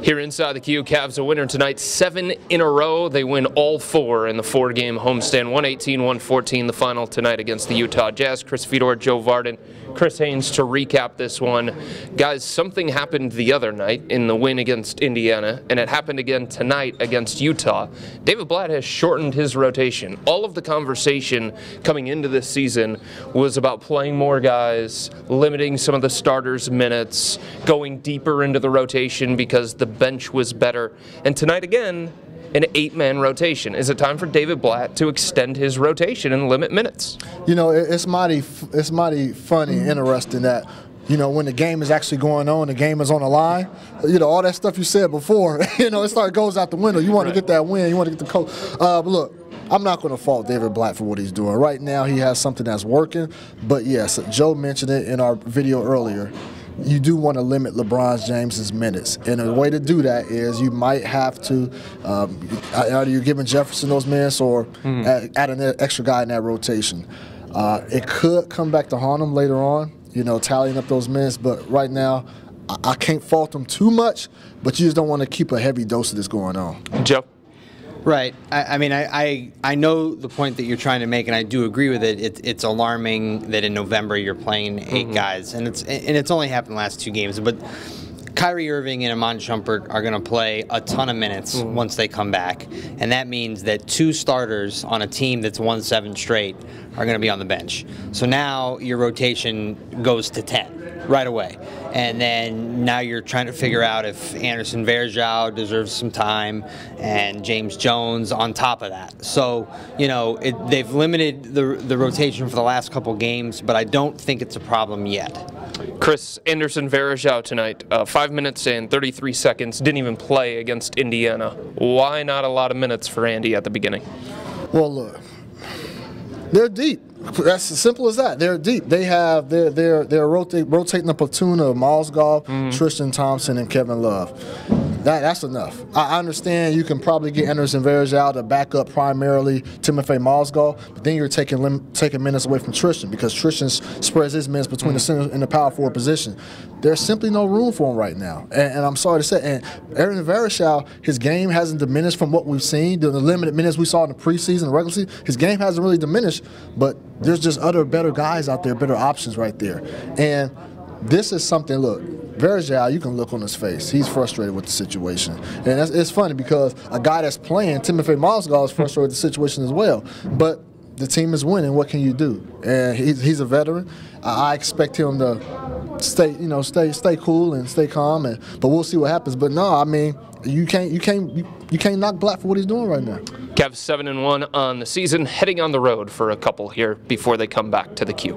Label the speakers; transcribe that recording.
Speaker 1: Here inside the Q, Cavs a winner tonight, 7 in a row. They win all 4 in the 4-game homestand. 118-114 the final tonight against the Utah Jazz. Chris Fedor, Joe Vardon, Chris Haynes to recap this one. Guys, something happened the other night in the win against Indiana, and it happened again tonight against Utah. David Blatt has shortened his rotation. All of the conversation coming into this season was about playing more guys, limiting some of the starters' minutes, going deeper into the rotation because the bench was better. And tonight again, an 8-man rotation. Is it time for David Blatt to extend his rotation and limit minutes?
Speaker 2: You know, it's mighty funny and interesting that, you know, when the game is actually going on, the game is on the line, you know, all that stuff you said before, you know, it goes out the window. You want to get that win. You want to get the coach. But look, I'm not going to fault David Blatt for what he's doing. Right now, he has something that's working. But, yes, Joe mentioned it in our video earlier. You do want to limit LeBron James's minutes. And the way to do that is you might have to, either you're giving Jefferson those minutes or add an extra guy in that rotation. It could come back to haunt him later on, you know, tallying up those minutes. But right now, I can't fault him too much, but you just don't want to keep a heavy dose of this going on.
Speaker 1: Joe?
Speaker 3: Right. I mean, I know the point that you're trying to make, and I do agree with it. It's alarming that in November you're playing 8 guys, and it's only happened the last 2 games. But Kyrie Irving and Iman Shumpert are going to play a ton of minutes once they come back, and that means that 2 starters on a team that's won 7 straight are going to be on the bench. So now your rotation goes to 10 right away. And then now you're trying to figure out if Anderson Varejao deserves some time and James Jones on top of that. So, you know, they've limited the rotation for the last couple games, but I don't think it's a problem yet.
Speaker 1: Chris, Anderson Varejao tonight, 5 minutes and 33 seconds, didn't even play against Indiana. Why not a lot of minutes for Andy at the beginning?
Speaker 2: Well, look, they're deep. That's as simple as that. They're deep. They're rotating a platoon of Miles Goff, Tristan Thompson, and Kevin Love. That's enough. I understand you can probably get Anderson Varejao to back up primarily Timothy Mozgov, but then you're taking minutes away from Tristan because Tristan spreads his minutes between the center and the power forward position. There's simply no room for him right now, and I'm sorry to say. And Aaron Varejao, his game hasn't diminished from what we've seen. The limited minutes we saw in the preseason, the regular season, his game hasn't really diminished, but there's just other better guys out there, better options right there. And this is something, look, Varejao, you can look on his face. He's frustrated with the situation. And it's funny because a guy that's playing, Timothy Mozgov, is frustrated with the situation as well. But the team is winning. What can you do? And he's a veteran. I expect him to stay cool and stay calm. But we'll see what happens. But no, I mean, you can't knock Blatt for what he's doing right now.
Speaker 1: Cavs 7-1 on the season, heading on the road for a couple here before they come back to the Q.